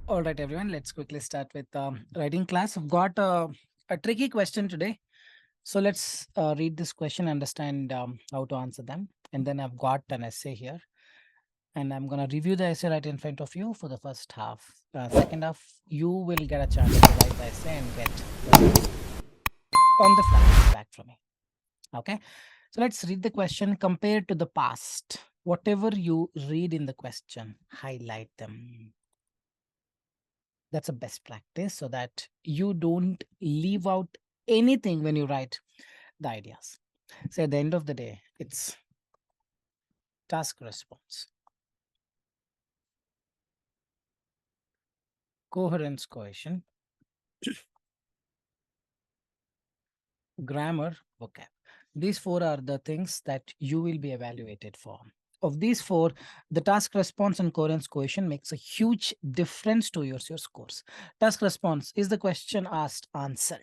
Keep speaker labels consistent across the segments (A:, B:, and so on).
A: All right, everyone, let's quickly start with writing class. I've got a tricky question today. So let's read this question, understand how to answer them. And then I've got an essay here. And I'm going to review the essay right in front of you for the first half. Second half, you will get a chance to write the essay and get the notes on the fly back from me. Okay. So let's read the question compared to the past. Whatever you read in the question, highlight them. That's a best practice so that you don't leave out anything when you write the ideas. So at the end of the day, it's task response, coherence cohesion, grammar, vocab. These four are the things that you will be evaluated for. Of these four, the task response and coherence cohesion makes a huge difference to your scores. Task response is the question asked, answered.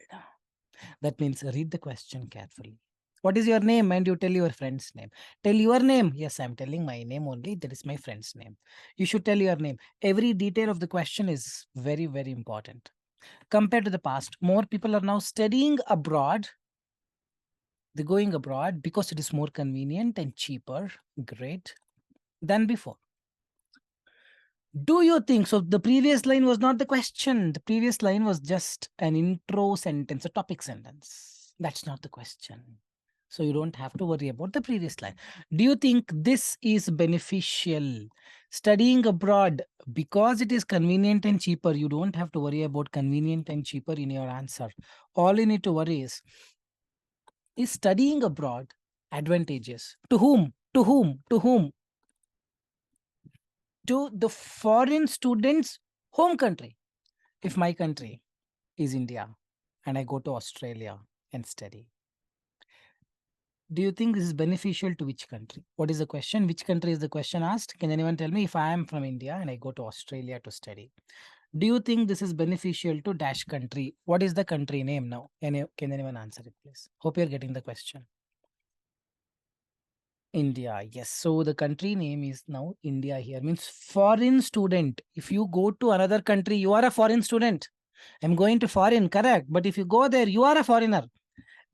A: That means read the question carefully. What is your name? And you tell your friend's name. Tell your name. Yes, I'm telling my name only. That is my friend's name. You should tell your name. Every detail of the question is very, very important. Compared to the past, more people are now studying abroad. They're going abroad because it is more convenient and cheaper. Great. Than before. Do you think so? The previous line was not the question. The previous line was just an intro sentence, a topic sentence. That's not the question. So you don't have to worry about the previous line. Do you think this is beneficial? Studying abroad, because it is convenient and cheaper, you don't have to worry about convenient and cheaper in your answer. All you need to worry is studying abroad advantageous? To whom? To whom? To whom? To the foreign students' home country. If my country is India and I go to Australia and study, do you think this is beneficial to which country? What is the question? Which country is the question asked? Can anyone tell me? If I am from India and I go to Australia to study, do you think this is beneficial to dash country? What is the country name now? Can anyone answer it, please? Hope you're getting the question. India, yes. So the country name is now India here, means foreign student. If you go to another country, you are a foreign student. I'm going to foreign, correct. But if you go there, you are a foreigner.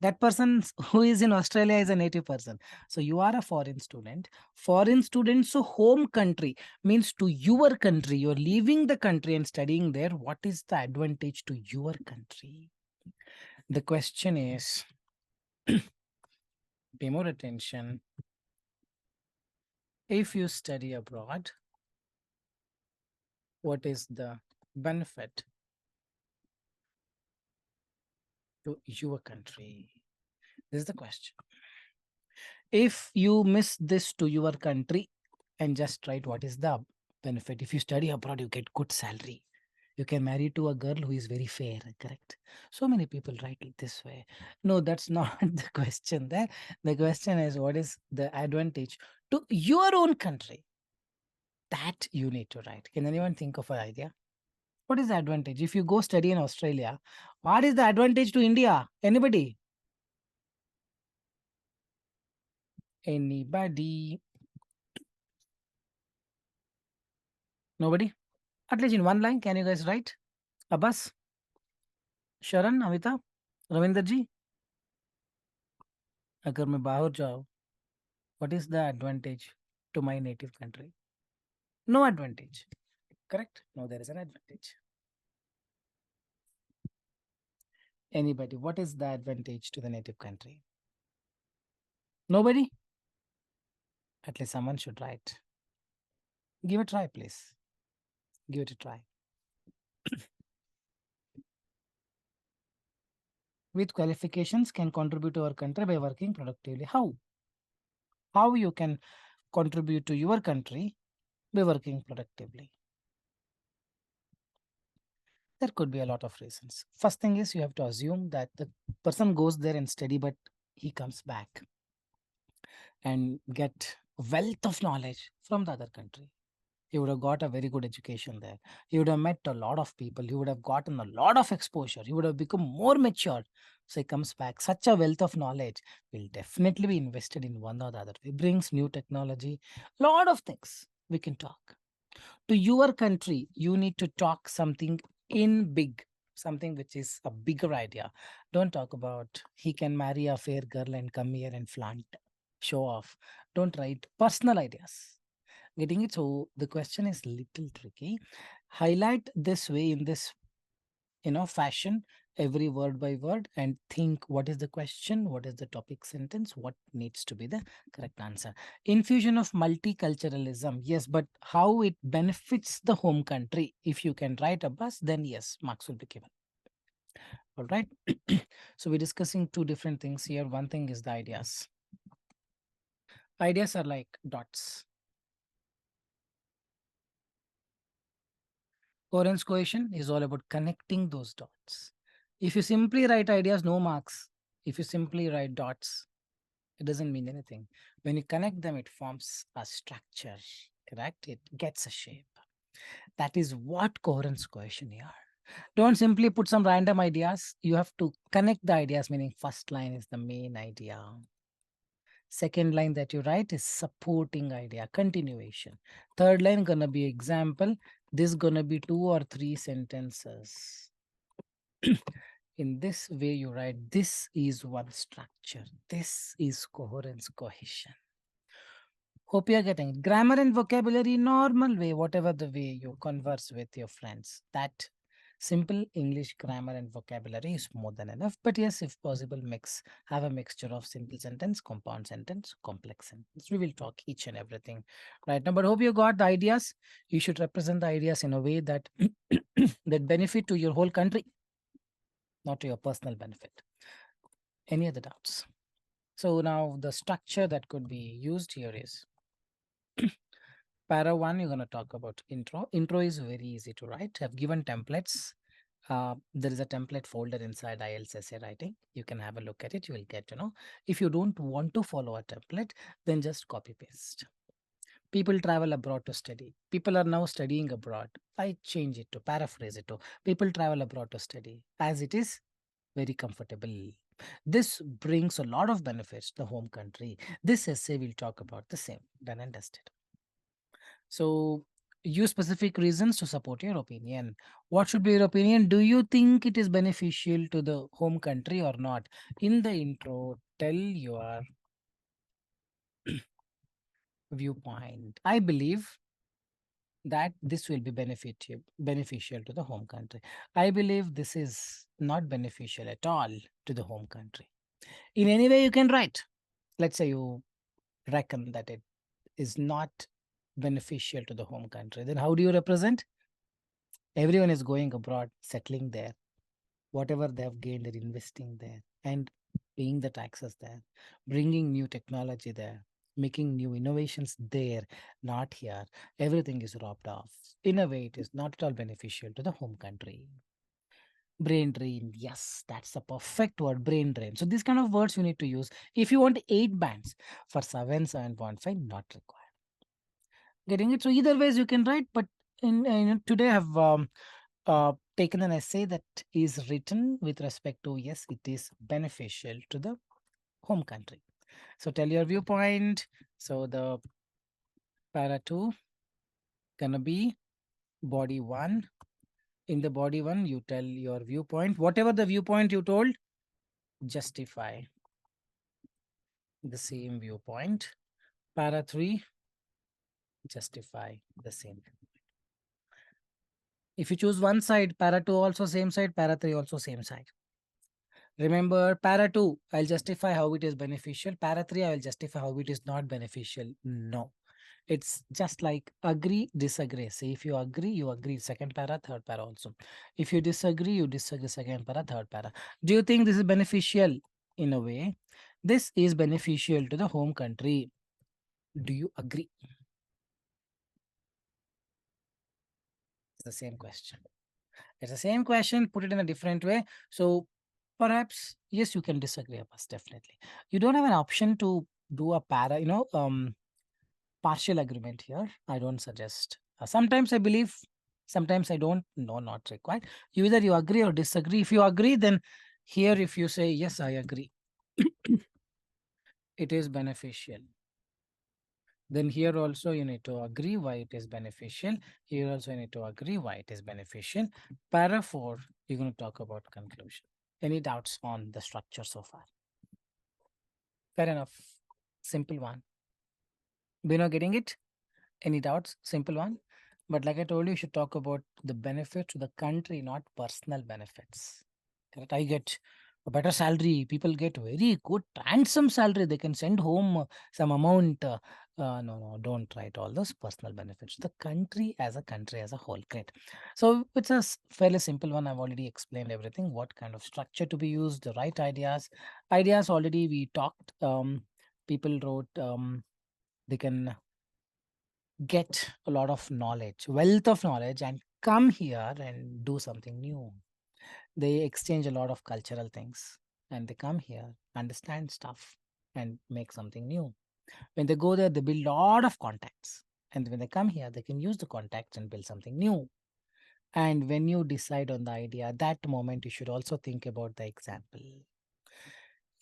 A: That person who is in Australia is a native person. So you are a foreign student. Foreign student, so home country means to your country. You're leaving the country and studying there. What is the advantage to your country? The question is, pay more attention. If you study abroad, what is the benefit to your country? This is the question. If you miss this to your country and just write what is the benefit. If you study abroad, you get good salary. You can marry to a girl who is very fair, correct? So many people write it this way. No, that's not the question there. The question is, what is the advantage to your own country? That you need to write. Can anyone think of an idea? What is the advantage? If you go study in Australia, what is the advantage to India? Anybody? Anybody? Nobody? At least in one line, can you guys write? Abbas, Sharan, Amita, Ravinder ji, अगर मैं बाहर जाऊँ, what is the advantage to my native country? No advantage. Correct? No, there is an advantage. Anybody, what is the advantage to the native country? Nobody? At least someone should write. Give a try, please. Give it a try. With qualifications can contribute to our country by working productively. How? How you can contribute to your country by working productively? There could be a lot of reasons. First thing is, you have to assume that the person goes there and study, but he comes back and get wealth of knowledge from the other country. He would have got a very good education there. He would have met a lot of people. He would have gotten a lot of exposure. He would have become more mature. So he comes back. Such a wealth of knowledge will definitely be invested in one or the other. He brings new technology, lot of things we can talk. To your country, you need to talk something in big, something which is a bigger idea. Don't talk about he can marry a fair girl and come here and flaunt, show off. Don't write personal ideas. Getting it? So the question is little tricky. Highlight this way in this fashion, every word by word, and think what is the question, what is the topic sentence, what needs to be the correct answer. Infusion of multiculturalism, yes, but how it benefits the home country. If you can write a bus, then yes, marks will be given. All right. So we're discussing two different things here. One thing is the ideas. Ideas are like dots. Coherence cohesion is all about connecting those dots. If you simply write ideas, no marks. If you simply write dots, it doesn't mean anything. When you connect them, it forms a structure, correct? It gets a shape. That is what coherence cohesion are. Don't simply put some random ideas. You have to connect the ideas, meaning first line is the main idea. Second line that you write is supporting idea, continuation. Third line gonna be example. This gonna be 2 or 3 sentences. In this way you write, this is one structure. This is coherence cohesion. Hope you are getting it. Grammar and vocabulary, normal way, whatever the way you converse with your friends. That simple English grammar and vocabulary is more than enough. But yes, if possible, have a mixture of simple sentence, compound sentence, complex sentence. We will talk each and everything right now. But hope you got the ideas. You should represent the ideas in a way that that benefit to your whole country, not to your personal benefit. Any other doubts? So now the structure that could be used here is para 1, you're going to talk about intro. Intro is very easy to write. I've given templates. There is a template folder inside IELTS essay writing. You can have a look at it. You will get to know. If you don't want to follow a template, then just copy paste. People travel abroad to study. People are now studying abroad. I change it to paraphrase it to people travel abroad to study. As it is, very comfortable. This brings a lot of benefits to the home country. This essay will talk about the same. Done and dusted. So use specific reasons to support your opinion. What should be your opinion? Do you think it is beneficial to the home country or not? In the intro, tell your viewpoint. I believe that this will be beneficial to the home country. I believe this is not beneficial at all to the home country. In any way you can write. Let's say you reckon that it is not beneficial to the home country. Then how do you represent? Everyone is going abroad, settling there. Whatever they have gained, they're investing there and paying the taxes there, bringing new technology there, making new innovations there, not here. Everything is robbed off. In a way, it is not at all beneficial to the home country. Brain drain. Yes, that's a perfect word, brain drain. So these kind of words you need to use. If you want 8 bands for 7.5, not required. Getting it? So either ways you can write, but today I have taken an essay that is written with respect to, yes, it is beneficial to the home country. So tell your viewpoint. So the para 2 gonna be body 1. In the body 1, you tell your viewpoint. Whatever the viewpoint you told, justify the same viewpoint. Para 3, justify the same. If you choose one side, para 2 also same side, para 3 also same side. Remember, para 2, I'll justify how it is beneficial. Para 3, I will justify how it is not beneficial. No. It's just like agree, disagree. Say if you agree, second para, third para also. If you disagree, second para, third para. Do you think this is beneficial? In a way, this is beneficial to the home country. Do you agree? It's the same question. It's the same question, put it in a different way. So perhaps, yes, you can disagree with us, definitely. You don't have an option to do a para, partial agreement here. I don't suggest. Sometimes I believe, sometimes I don't. No, not required. Either you agree or disagree. If you agree, then here if you say, yes, I agree, it is beneficial. Then here also you need to agree why it is beneficial. Here also you need to agree why it is beneficial. Para 4, you're going to talk about conclusion. Any doubts on the structure so far? Fair enough. Simple one. Bino, getting it? Any doubts? Simple one. But like I told you should talk about the benefit to the country, not personal benefits. Correct? I get a better salary. People get very good, handsome salary. They can send home some amount. No, no, don't write all those personal benefits. The country as a whole. Great. So it's a fairly simple one. I've already explained everything. What kind of structure to be used, the right ideas. Ideas already we talked. People wrote. They can get a lot of knowledge, wealth of knowledge, and come here and do something new. They exchange a lot of cultural things and they come here, understand stuff, and make something new. When they go there, they build a lot of contacts. And when they come here, they can use the contacts and build something new. And when you decide on the idea, that moment you should also think about the example.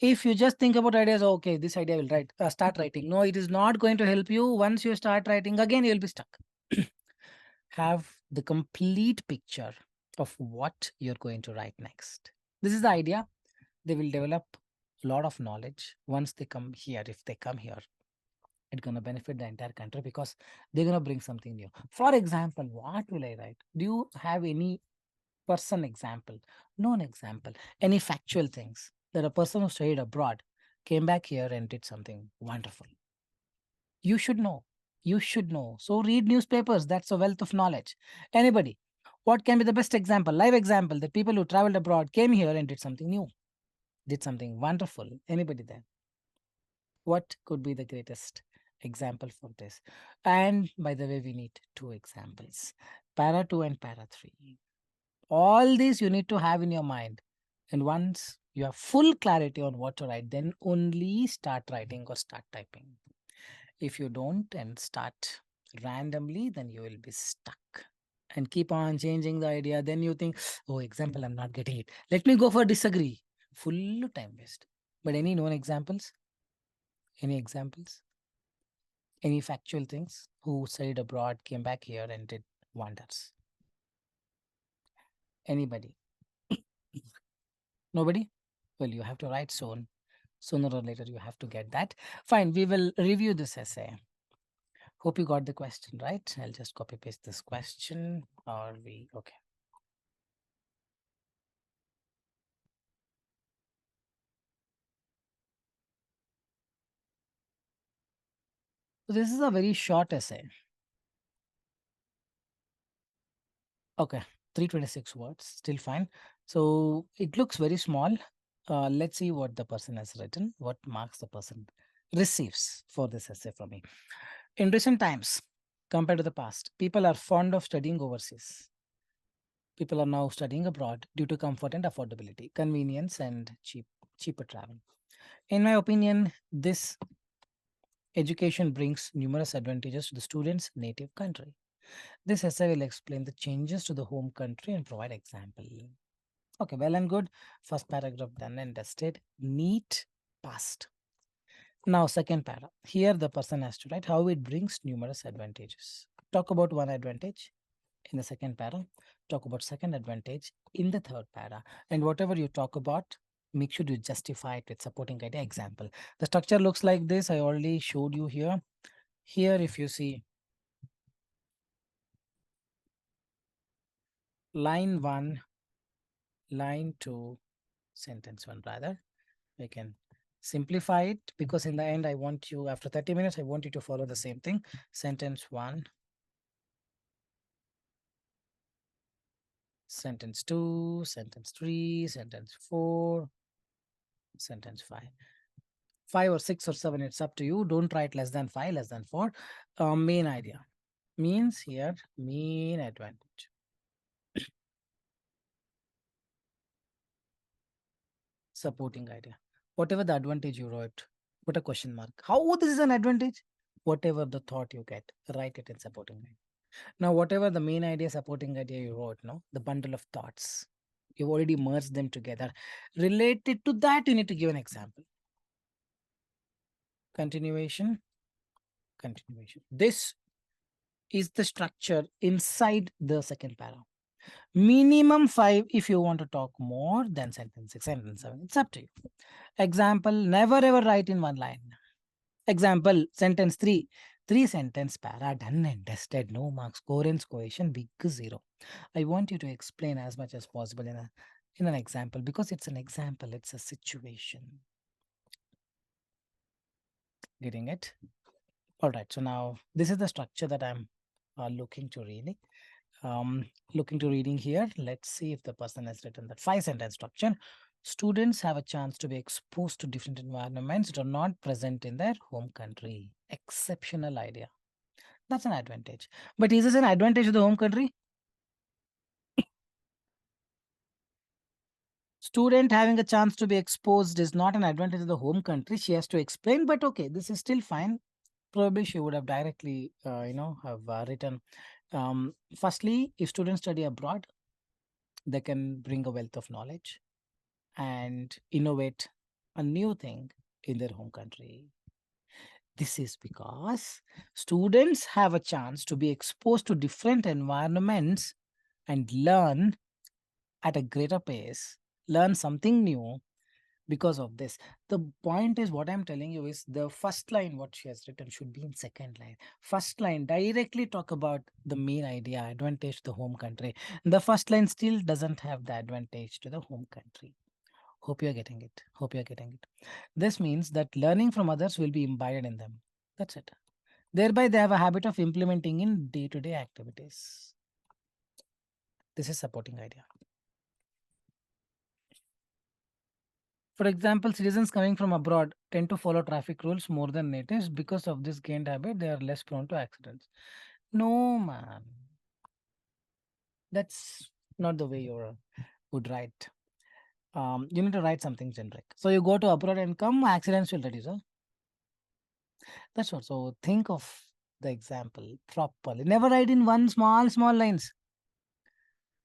A: If you just think about ideas, okay, this idea will write, start writing. No, it is not going to help you. Once you start writing, again, you'll be stuck. Have the complete picture of what you're going to write next. This is the idea. They will develop a lot of knowledge once they come here. If they come here, it's going to benefit the entire country because they're going to bring something new. For example, what will I write? Do you have any person example, known example, any factual things that a person who studied abroad came back here and did something wonderful? You should know. You should know. So read newspapers. That's a wealth of knowledge. Anybody? What can be the best example, live example that people who traveled abroad came here and did something new, did something wonderful? Anybody there? What could be the greatest example for this? And by the way, we need two examples, para 2 and para 3. All these you need to have in your mind. And once you have full clarity on what to write, then only start writing or start typing. If you don't and start randomly, then you will be stuck and keep on changing the idea. Then you think, oh, example, I'm not getting it. Let me go for disagree. Full time waste. But any known examples? Any examples? Any factual things? Who studied abroad, came back here and did wonders? Anybody? Nobody? Well, you have to write soon. Sooner or later, you have to get that. Fine, we will review this essay. Hope you got the question right. I'll just copy paste this question. Or we, okay. So this is a very short essay. Okay, 326 words, still fine. So it looks very small. Let's see what the person has written, what marks the person receives for this essay from me. In recent times, compared to the past, people are fond of studying overseas. People are now studying abroad due to comfort and affordability, convenience, and cheaper travel. In my opinion, this education brings numerous advantages to the student's native country. This essay will explain the changes to the home country and provide example. Okay, well and good. First paragraph done and dusted. Neat, passed. Now, second paragraph. Here, the person has to write how it brings numerous advantages. Talk about one advantage in the second para. Talk about second advantage in the third para. And whatever you talk about, make sure you justify it with supporting idea example. The structure looks like this. I already showed you here. Here, if you see line 1, line 2, sentence 1 rather. We can simplify it because in the end, I want you, after 30 minutes, I want you to follow the same thing. Sentence 1, sentence 2, sentence 3, sentence 4, sentence 5. 5 or 6 or 7, it's up to you. Don't write less than 5, less than 4. Main idea means here, main advantage. Supporting idea. Whatever the advantage you wrote, put a question mark. How this is an advantage? Whatever the thought you get, write it in supporting idea. Now, whatever the main idea, supporting idea you wrote, no, the bundle of thoughts, you've already merged them together. Related to that, you need to give an example. Continuation, continuation. This is the structure inside the second paragraph. Minimum 5 if you want to talk more than sentence 6, sentence 7. It's up to you. Example, never ever write in one line. Example, sentence 3. 3 sentence para, done and dusted, no marks, coherence cohesion, big 0. I want you to explain as much as possible in an example, because it's an example, it's a situation. Getting it? All right. So now this is the structure that I'm looking to reading. Looking to reading here. Let's see if the person has written that 5 sentence structure. Students have a chance to be exposed to different environments that are not present in their home country. Exceptional idea. That's an advantage. But is this an advantage to the home country? Student having a chance to be exposed is not an advantage to the home country. She has to explain, but okay, this is still fine. Probably she would have directly, have written. Firstly, if students study abroad, they can bring a wealth of knowledge and innovate a new thing in their home country. This is because students have a chance to be exposed to different environments and learn at a greater pace, learn something new because of this. The point is, what I'm telling you is the first line, what she has written, should be in second line. First line directly talk about the main idea, advantage to the home country. The first line still doesn't have the advantage to the home country. Hope you're getting it. Hope you're getting it. This means that learning from others will be imbibed in them. That's it. Thereby, they have a habit of implementing in day-to-day activities. This is supporting idea. For example, citizens coming from abroad tend to follow traffic rules more than natives. Because of this gained habit, they are less prone to accidents. No, man. That's not the way you would write. You need to write something generic. So you go to abroad and come, accidents will reduce. Huh? That's what. So think of the example properly. Never write in one small lines.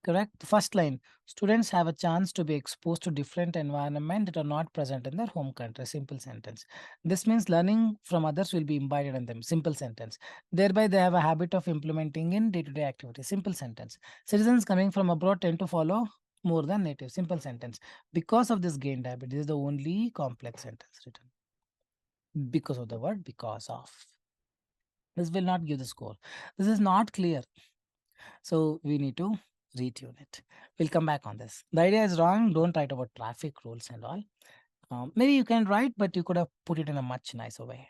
A: Correct. First line, students have a chance to be exposed to different environment that are not present in their home country. Simple sentence. This means learning from others will be imbibed in them. Simple sentence. Thereby, they have a habit of implementing in day-to-day activities. Simple sentence. Citizens coming from abroad tend to follow more than native. Simple sentence. Because of this gained habit, this is the only complex sentence written. Because of the word because of. This will not give the score. This is not clear. So we need to retune it. We'll come back on this. The idea is wrong. Don't write about traffic rules and all. Maybe you can write, but you could have put it in a much nicer way.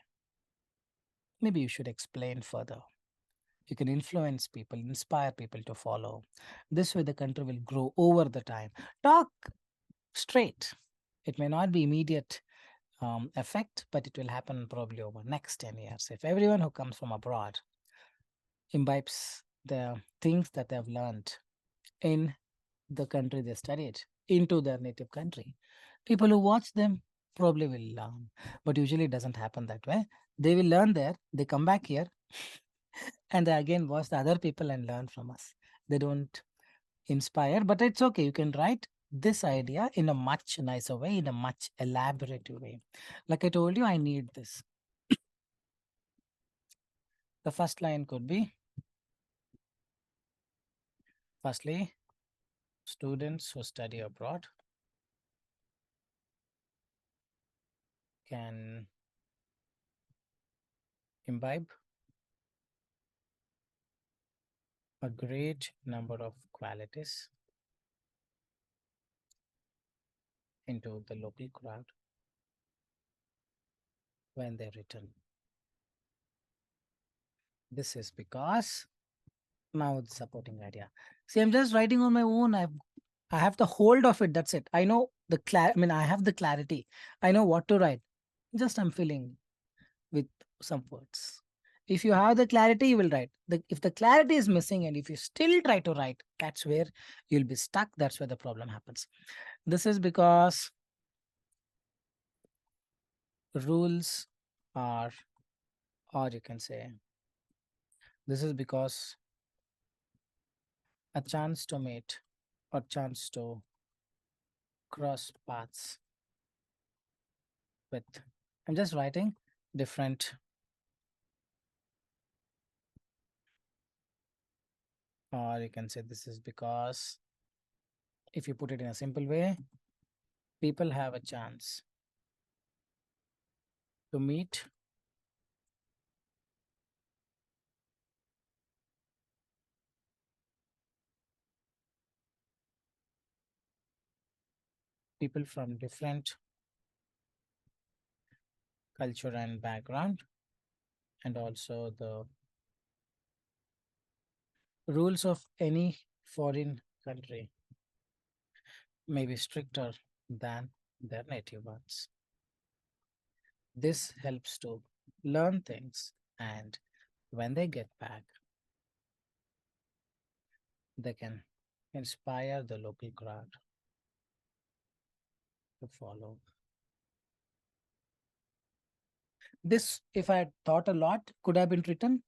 A: Maybe you should explain further. You can influence people, inspire people to follow. This way, the country will grow over the time. Talk straight. It may not be immediate effect, but it will happen probably over next 10 years. If everyone who comes from abroad imbibes the things that they have learned in the country they studied into their native country, people who watch them probably will learn. But usually it doesn't happen that way. They will learn there, they come back here, and they again watch the other people and learn from us. They don't inspire, but it's okay. You can write this idea in a much nicer way, in a much elaborate way. Like I told you, I need this. The first line could be, firstly, students who study abroad can imbibe a great number of qualities into the local crowd when they return. This is because now the supporting idea. See, I'm just writing on my own. I have the hold of it. That's it. I know the I have the clarity. I know what to write. Just I'm filling with some words. If you have the clarity, you will write. If the clarity is missing and if you still try to write, that's where you'll be stuck. That's where the problem happens. This is because rules are, or you can say, this is because a chance to meet or chance to cross paths with, I'm just writing different Or you can say this is because, if you put it in a simple way, people have a chance to meet people from different culture and background, and also the rules of any foreign country may be stricter than their native ones. This helps to learn things, and when they get back, they can inspire the local crowd to follow. This, if I had thought a lot, could have been written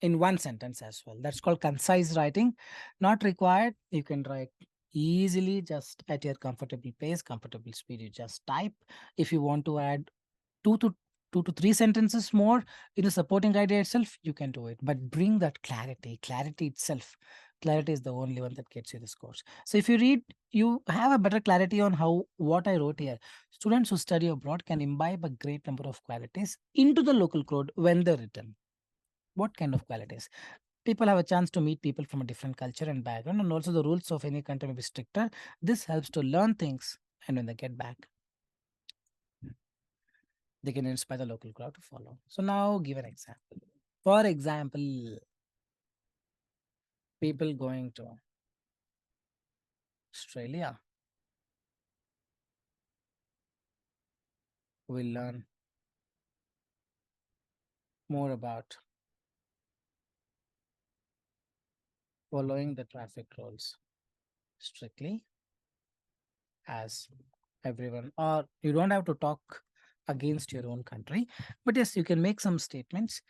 A: in one sentence as well. That's called concise writing. Not required. You can write easily, just at your comfortable pace, comfortable speed. You just type. If you want to add two to two to three sentences more in the supporting idea itself, you can do it. But bring that clarity. Clarity itself. Clarity is the only one that gets you this course. So if you read, you have a better clarity on how what I wrote here. Students who study abroad can imbibe a great number of qualities into the local code when they're written. What kind of qualities? People have a chance to meet people from a different culture and background, and also the rules of any country may be stricter. This helps to learn things, and when they get back, they can inspire the local crowd to follow. So now give an example. For example, people going to Australia will learn more about following the traffic rules strictly, as everyone, or you don't have to talk against your own country, but yes, you can make some statements.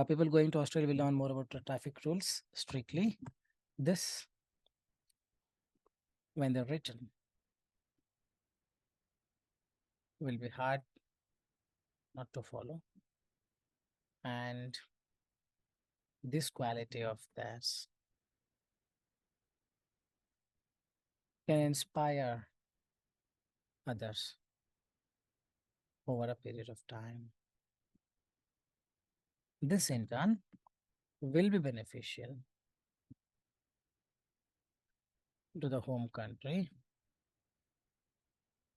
A: People going to Australia will learn more about the traffic rules strictly. This, when they're written, will be hard not to follow, and this quality of theirs can inspire others over a period of time. This in turn will be beneficial to the home country,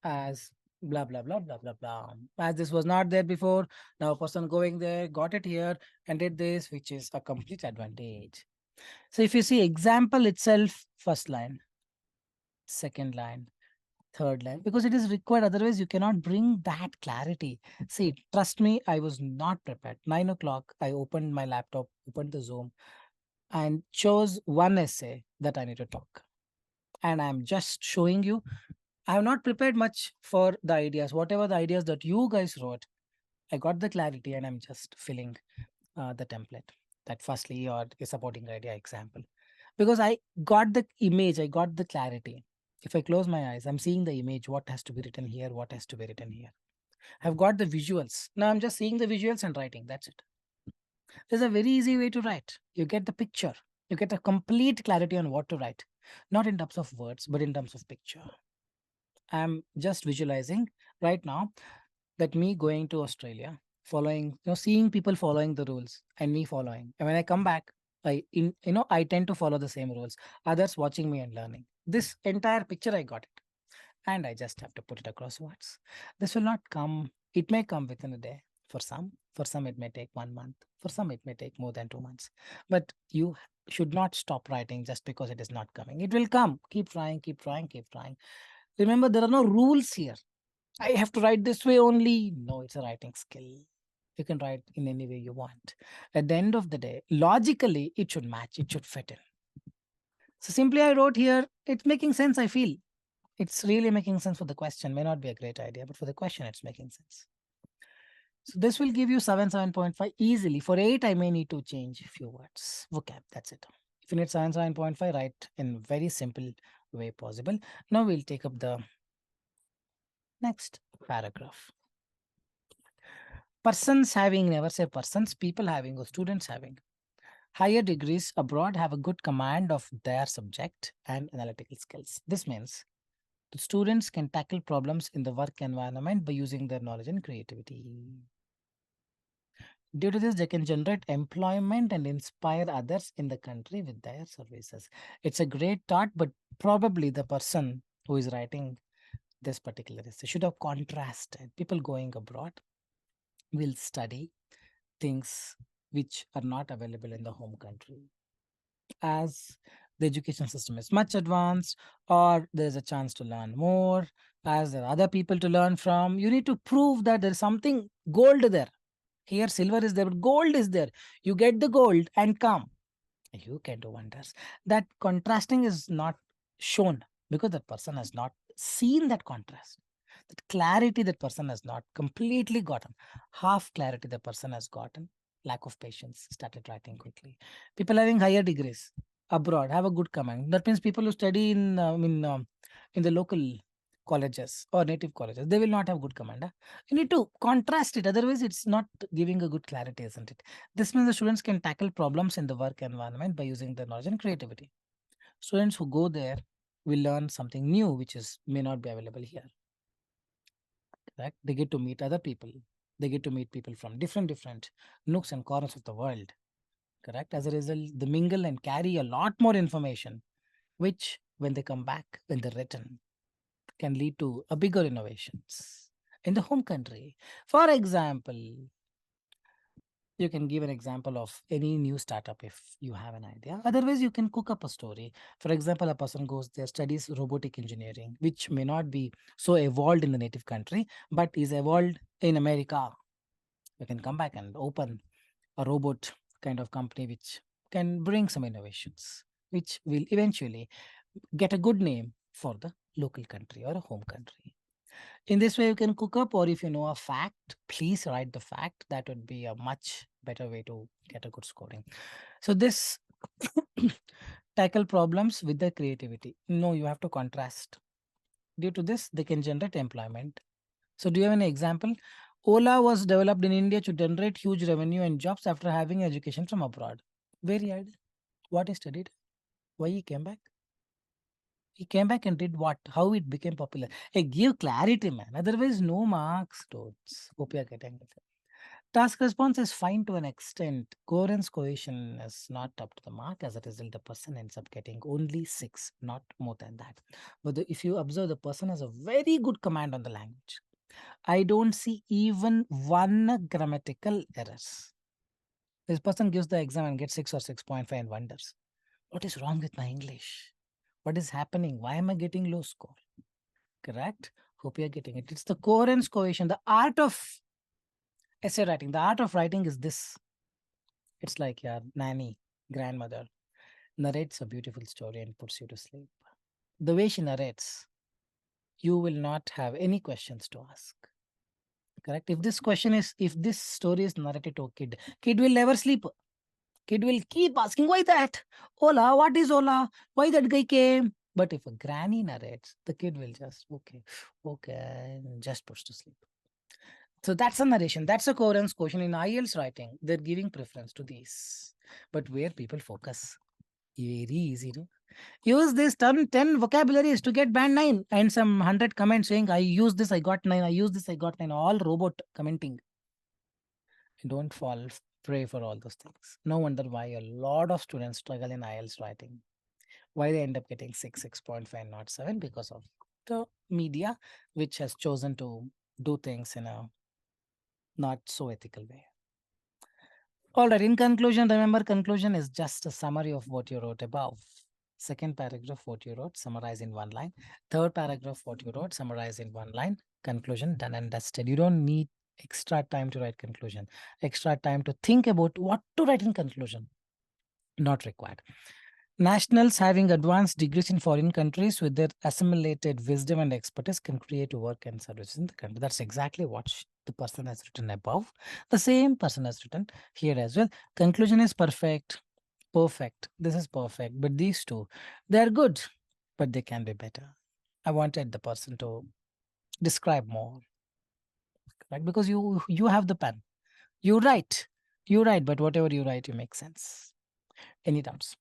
A: as blah blah blah blah blah blah. As this was not there before, now a person going there got it here and did this, which is a complete advantage. So if you see example itself, first line, second line, third line, because it is required, otherwise you cannot bring that clarity. See, trust me, I was not prepared. 9 o'clock, I opened my laptop, opened the Zoom, and chose one essay that I need to talk, and I'm just showing you. I have not prepared much for the ideas. Whatever the ideas that you guys wrote, I got the clarity, and I'm just filling the template. That firstly, or a supporting idea example. Because I got the image, I got the clarity. If I close my eyes, I'm seeing the image, what has to be written here, what has to be written here. I've got the visuals. Now I'm just seeing the visuals and writing. That's it. There's a very easy way to write. You get the picture. You get a complete clarity on what to write. Not in terms of words, but in terms of picture. I'm just visualizing right now that me going to Australia, following, seeing people following the rules and me following. And when I come back, I tend to follow the same rules. Others watching me and learning. This entire picture, I got it, and I just have to put it across words. This will not come. It may come within a day for some. For some, it may take 1 month. For some, it may take more than 2 months. But you should not stop writing just because it is not coming. It will come. Keep trying, keep trying, keep trying. Remember, there are no rules here. I have to write this way only. No, it's a writing skill. You can write in any way you want. At the end of the day, logically, it should match, it should fit in. So simply I wrote here, it's making sense, I feel. It's really making sense for the question. May not be a great idea, but for the question, it's making sense. So this will give you 7.5 easily. For 8, I may need to change a few words. Vocab, that's it. If you need 7.5, write in very simple way possible. Now we'll take up the next paragraph. Persons having, never say persons, people having or students having. Higher degrees abroad have a good command of their subject and analytical skills. This means the students can tackle problems in the work environment by using their knowledge and creativity. Due to this, they can generate employment and inspire others in the country with their services. It's a great thought, but probably the person who is writing this particular essay should have contrasted. People going abroad will study things which are not available in the home country, as the education system is much advanced, or there's a chance to learn more, as there are other people to learn from. You need to prove that there's something gold there. Here silver is there, but gold is there. You get the gold and come, you can do wonders. That contrasting is not shown because that person has not seen that contrast. That clarity that person has not completely gotten. Half clarity the person has gotten. Lack of patience, started writing quickly. People having higher degrees abroad have a good command. That means people who study in the local colleges or native colleges, they will not have good command. Huh? You need to contrast it. Otherwise, it's not giving a good clarity, isn't it? This means the students can tackle problems in the work environment by using their knowledge and creativity. Students who go there will learn something new, which is may not be available here. Correct? They get to meet other people. They get to meet people from different nooks and corners of the world. Correct? As a result, they mingle and carry a lot more information, which when they come back, when they're written, can lead to a bigger innovations in the home country. For example, you can give an example of any new startup if you have an idea. Otherwise, you can cook up a story. For example, a person goes there, studies robotic engineering, which may not be so evolved in the native country, but is evolved in America. You can come back and open a robot kind of company which can bring some innovations, which will eventually get a good name for the local country or a home country. In this way, you can cook up, or if you know a fact, please write the fact. That would be a much better way to get a good scoring. So, this tackle problems with the creativity. No, you have to contrast. Due to this, they can generate employment. So, do you have an example? Ola was developed in India to generate huge revenue and jobs after having education from abroad. Where he had, what he studied, why he came back. He came back and did what? How it became popular? Hey, give clarity, man. Otherwise, no marks, totes. Hope you are getting it. Task response is fine to an extent. Coherence cohesion is not up to the mark. As a result, the person ends up getting only 6, not more than that. But if you observe, the person has a very good command on the language. I don't see even one grammatical errors. This person gives the exam and gets 6 or 6.5 and wonders, what is wrong with my English? What is happening? Why am I getting low score? Correct? Hope you're getting it. It's the coherence cohesion, the art of essay writing. The art of writing is this. It's like your nanny, grandmother, narrates a beautiful story and puts you to sleep. The way she narrates, you will not have any questions to ask. Correct? If this story is narrated to a kid, kid will never sleep. Kid will keep asking, why that? Ola, what is Ola? Why that guy came? But if a granny narrates, the kid will just, okay, and just push to sleep. So that's a narration. That's a coherence quotient in IELTS writing. They're giving preference to these. But where people focus, very easy. No? Use this 10 vocabularies to get band 9 and some 100 comments saying, I use this, I got 9. I use this, I got 9. All robot commenting. Don't fall prey for all those things. No wonder why a lot of students struggle in IELTS writing. Why they end up getting 6, 6.5, not 7 because of the media, which has chosen to do things in a not so ethical way. All right, in conclusion, remember conclusion is just a summary of what you wrote above. Second paragraph, what you wrote, summarize in one line. Third paragraph, what you wrote, summarize in one line. Conclusion, done and dusted. You don't need extra time to write conclusion, extra time to think about what to write in conclusion. Not required. Nationals having advanced degrees in foreign countries with their assimilated wisdom and expertise can create work and services in the country. That's exactly what the person has written above. The same person has written here as well. Conclusion is perfect. Perfect. This is perfect. But these two, they're good, but they can be better. I wanted the person to describe more, right? Because you have the pen. You write, but whatever you write, you make sense. Any doubts?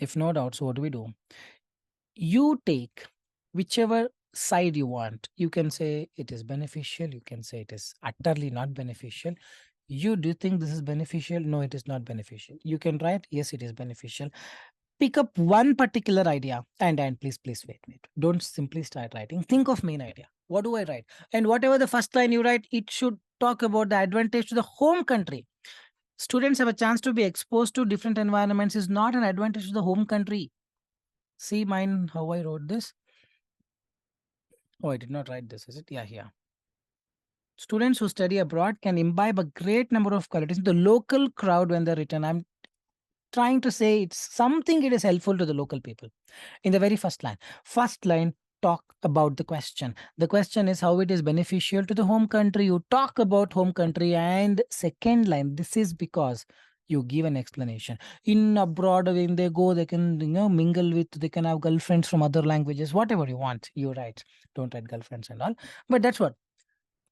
A: If no doubts, what do we do? You take whichever side you want. You can say it is beneficial, you can say it is utterly not beneficial. You do you think this is beneficial? No, it is not beneficial. You can write, yes, it is beneficial. Pick up one particular idea and please wait. Don't simply start writing. Think of main idea. What do I write? And whatever the first line you write, it should talk about the advantage to the home country. Students have a chance to be exposed to different environments is not an advantage to the home country. See mine, how I wrote this. Oh, I did not write this, is it? Yeah, here. Students who study abroad can imbibe a great number of qualities in the local crowd when they return. I'm trying to say it's something it is helpful to the local people. In the very first line. First line, talk about the question. The question is how it is beneficial to the home country. You talk about home country. And second line, this is because you give an explanation. In abroad, when they go, they can mingle with, they can have girlfriends from other languages, whatever you want. You write. Don't write girlfriends and all. But that's what.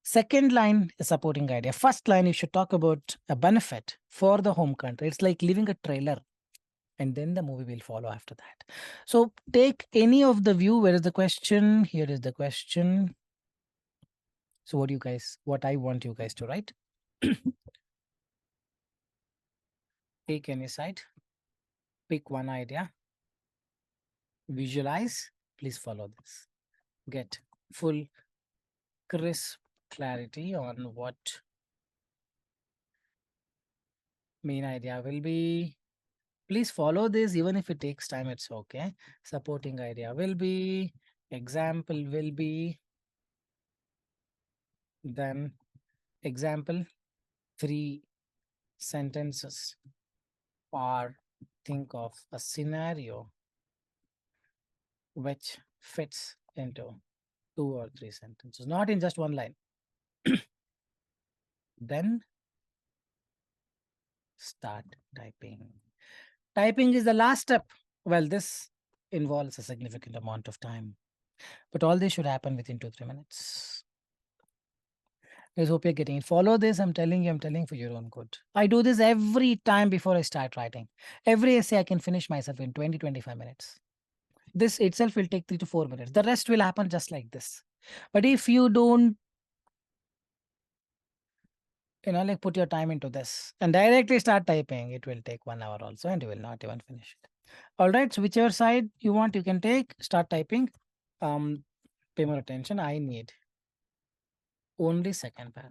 A: Second line is supporting idea. First line, you should talk about a benefit for the home country. It's like leaving a trailer and then the movie will follow after that. So take any of the view. Where is the question? Here is the question. So what I want you guys to write. Take any side, pick one idea, visualize, please follow this. Get full crisp clarity on what main idea will be. Please follow this even if it takes time, it's okay. Supporting idea will be, example will be, then example, 3 sentences, or think of a scenario which fits into 2 or 3 sentences, not in just one line. Then start typing. Typing is the last step. Well, this involves a significant amount of time, but all this should happen within 2 3 minutes. I hope you're getting it. Follow this. I'm telling for your own good. I do this every time before I start writing. Every essay I can finish myself in 20 25 minutes. This itself will take 3 to 4 minutes. The rest will happen just like this. But if you don't, like put your time into this and directly start typing, it will take 1 hour also and you will not even finish it. All right. So whichever side you want, you can take, start typing. Pay more attention. I need only second para.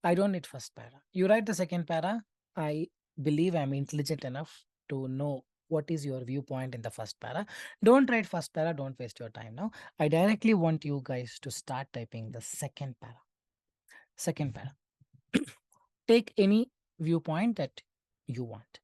A: I don't need first para. You write the second para. I believe I'm intelligent enough to know what is your viewpoint in the first para. Don't write first para. Don't waste your time now. I directly want you guys to start typing the second para. Second para. Take any viewpoint that you want.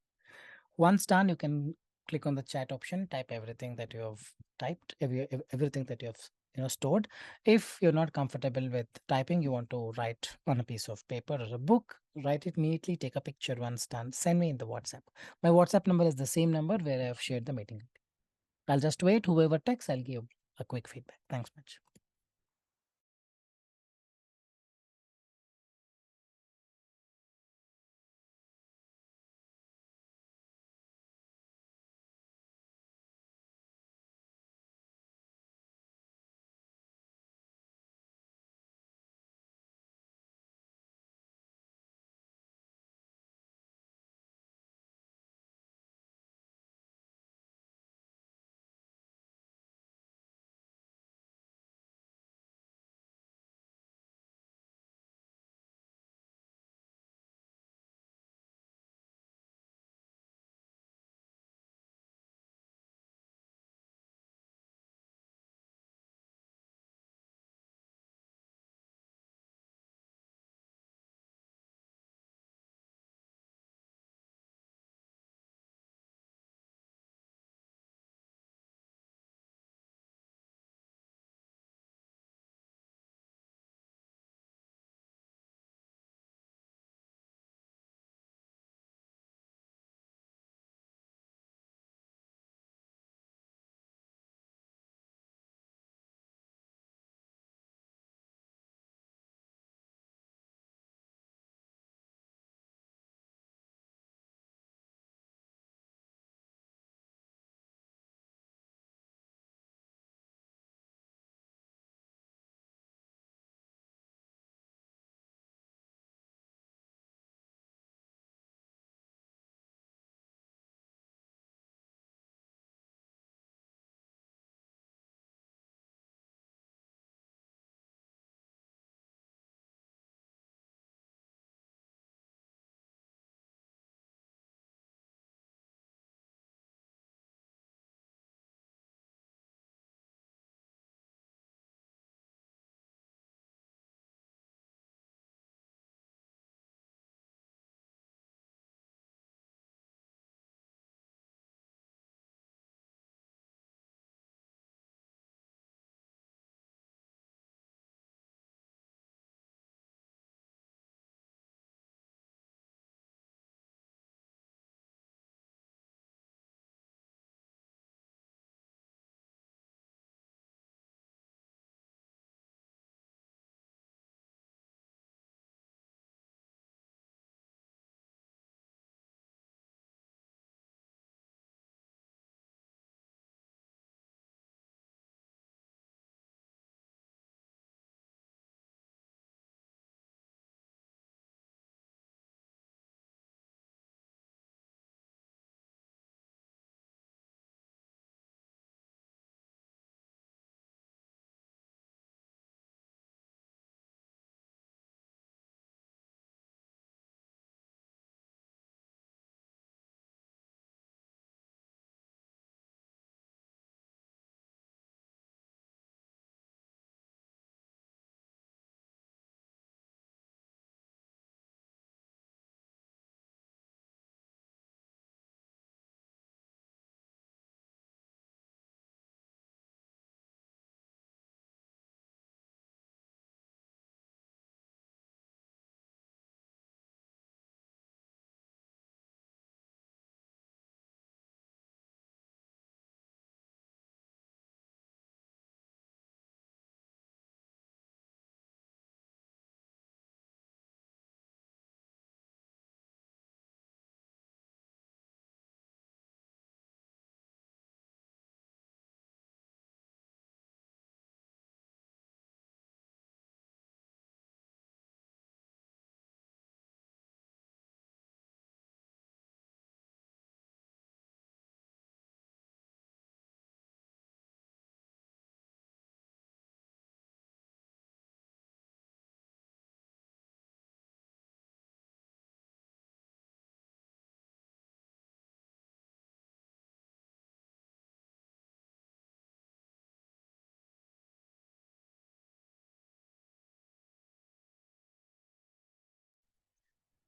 A: Once done, you can click on the chat option, type everything that you have typed, everything that you have stored. If you're not comfortable with typing, you want to write on a piece of paper or a book, write it neatly, take a picture once done, send me in the WhatsApp. My WhatsApp number is the same number where I have shared the meeting. I'll just wait. Whoever texts, I'll give a quick feedback. Thanks much.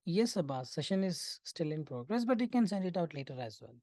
A: Yes, Abbas, session is still in progress, but you can send it out later as well.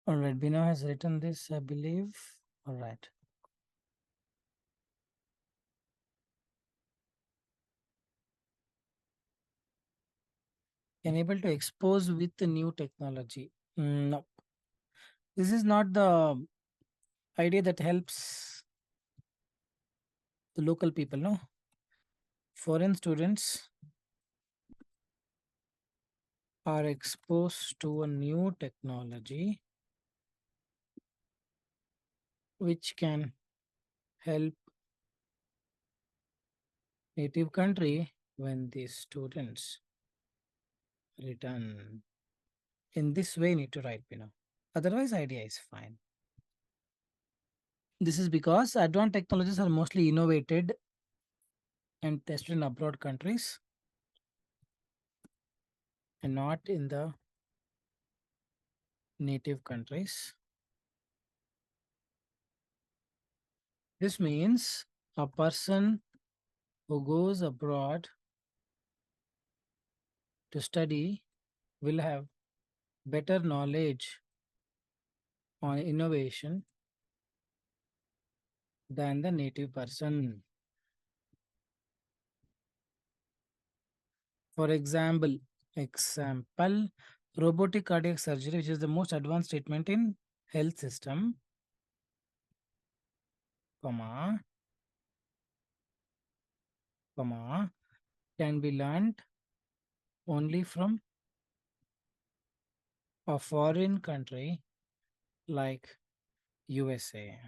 A: All right, Bino has written this, I believe. All right. Enable to expose with the new technology. No, this is not the idea that helps the local people. No, foreign students are exposed to a new technology which can help native country when these students return. In this way, need to write, Otherwise, idea is fine. This is because advanced technologies are mostly innovated and tested in abroad countries and not in the native countries. This means a person who goes abroad to study will have better knowledge on innovation than the native person. For example, robotic cardiac surgery, which is the most advanced treatment in health system, comma, comma, can be learned only from a foreign country like USA.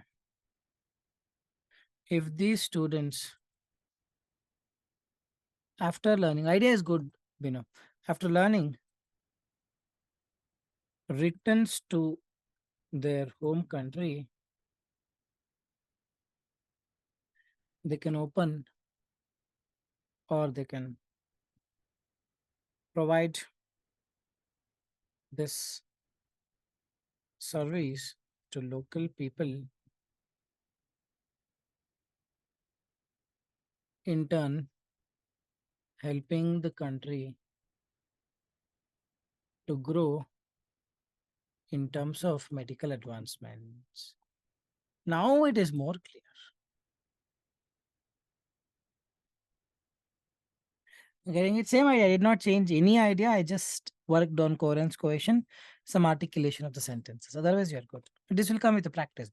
A: If these students, after learning, idea is good, after learning, returns to their home country, they can open or they can provide this service to local people, in turn helping the country to grow in terms of medical advancements. Now it is more clear. Getting it, same idea. I did not change any idea. I just worked on coherence, cohesion, some articulation of the sentences. Otherwise, you're good. This will come with the practice.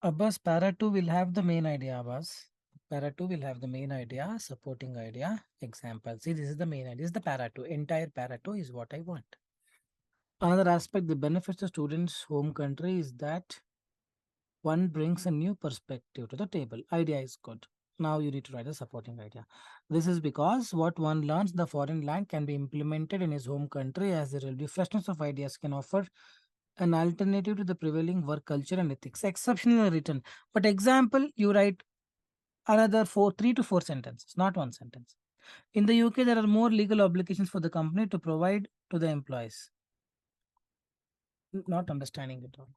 A: Abbas, para 2 will have the main idea, Abbas. Para 2 will have the main idea, supporting idea, example. See, this is the main idea. This is the para 2. Entire para 2 is what I want. Another aspect that benefits the student's home country is that one brings a new perspective to the table. Idea is good. Now you need to write a supporting idea. This is because what one learns in the foreign land can be implemented in his home country, as there will be freshness of ideas can offer an alternative to the prevailing work culture and ethics. Exceptionally written. But example, you write another 3 to 4 sentences, not one sentence. In the UK, there are more legal obligations for the company to provide to the employees. Not understanding it all.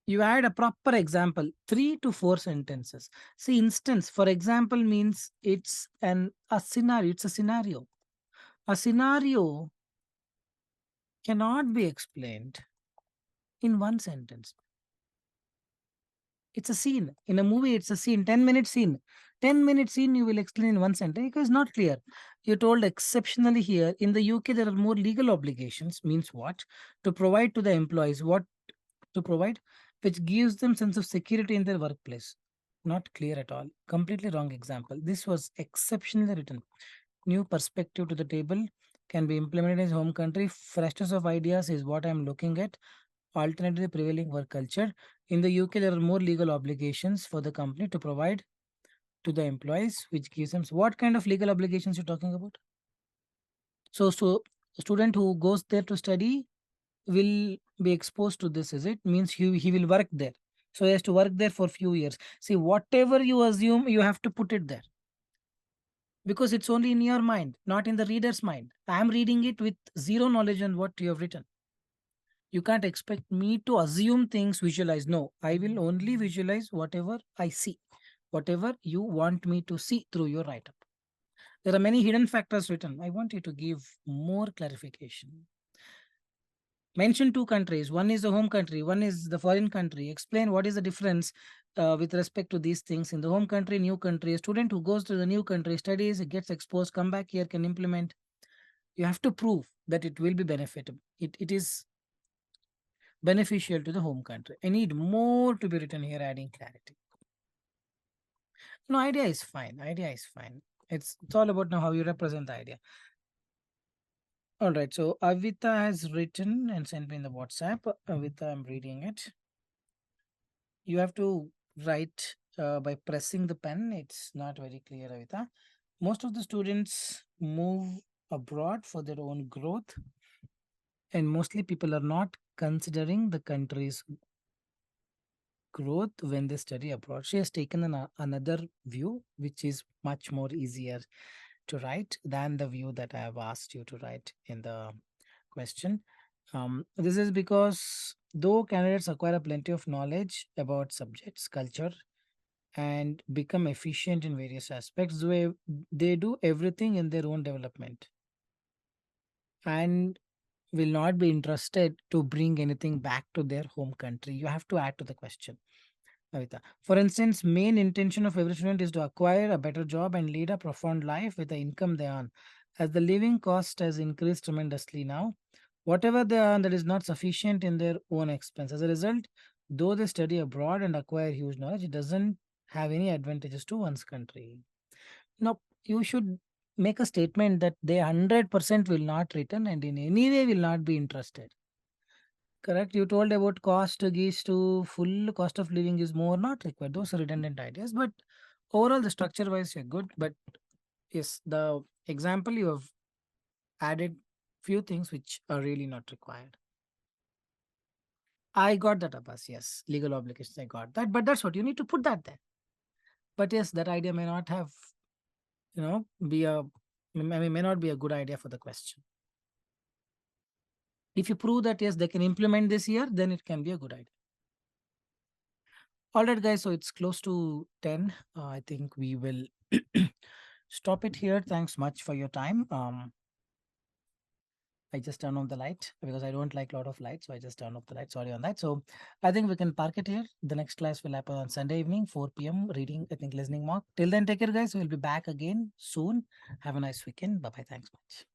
A: You add a proper example, 3 to 4 sentences. See, instance, for example, means it's a scenario. It's a scenario. A scenario cannot be explained in one sentence. It's a scene. In a movie, it's a scene, 10-minute scene. 10-minute scene you will explain in one sentence because it's not clear. You told exceptionally here. In the UK, there are more legal obligations. Means what? To provide to the employees. What to provide? Which gives them sense of security in their workplace. Not clear at all. Completely wrong example. This was exceptionally written. New perspective to the table can be implemented in his home country. Freshness of ideas is what I'm looking at. Alternative prevailing work culture. In the UK, there are more legal obligations for the company to provide to the employees, which gives them what kind of legal obligations you're talking about? So a student who goes there to study will be exposed to this, is it? Means he will work there. So he has to work there for few years. See, whatever you assume, you have to put it there because it's only in your mind, not in the reader's mind. I am reading it with zero knowledge on what you have written. You can't expect me to assume things, visualize. No, I will only visualize whatever I see, whatever you want me to see through your write up. There are many hidden factors written. I want you to give more clarification. Mention two countries. One is the home country, one is the foreign country. Explain what is the difference with respect to these things in the home country, new country. A student who goes to the new country, studies, gets exposed, come back here, can implement. You have to prove that it will be beneficial. It is beneficial to the home country. I need more to be written here, adding clarity. No, idea is fine. Idea is fine. It's all about now how you represent the idea. All right. So Avita has written and sent me in the WhatsApp. Avita, I'm reading it. You have to write by pressing the pen. It's not very clear, Avita. Most of the students move abroad for their own growth, and mostly people are not considering the country's growth when they study abroad. She has taken another view, which is much more easier to write than the view that I have asked you to write in the question. This is because though candidates acquire plenty of knowledge about subjects, culture, and become efficient in various aspects, they do everything in their own development and will not be interested to bring anything back to their home country. You have to add to the question. Kavita. For instance, main intention of every student is to acquire a better job and lead a profound life with the income they earn. As the living cost has increased tremendously now, whatever they earn that is not sufficient in their own expense. As a result, though they study abroad and acquire huge knowledge, it doesn't have any advantages to one's country. Now, you should make a statement that they 100% will not return and in any way will not be interested. Correct. You told about cost gives to full cost of living is more not required. Those are redundant ideas, but overall the structure wise you're good. But yes, the example you have added few things which are really not required. I got that, Abbas. Yes, legal obligations. I got that, but that's what you need to put that there. But yes, that idea may not have, be may not be a good idea for the question. If you prove that yes, they can implement this here, then it can be a good idea. All right, guys. So it's close to 10. I think we will stop it here. Thanks much for your time. I just turn off the light because I don't like a lot of light. So I just turn off the light. Sorry on that. So I think we can park it here. The next class will happen on Sunday evening, 4 p.m. Reading, I think, listening mock. Till then, take care, guys. We'll be back again soon. Have a nice weekend. Bye bye. Thanks much.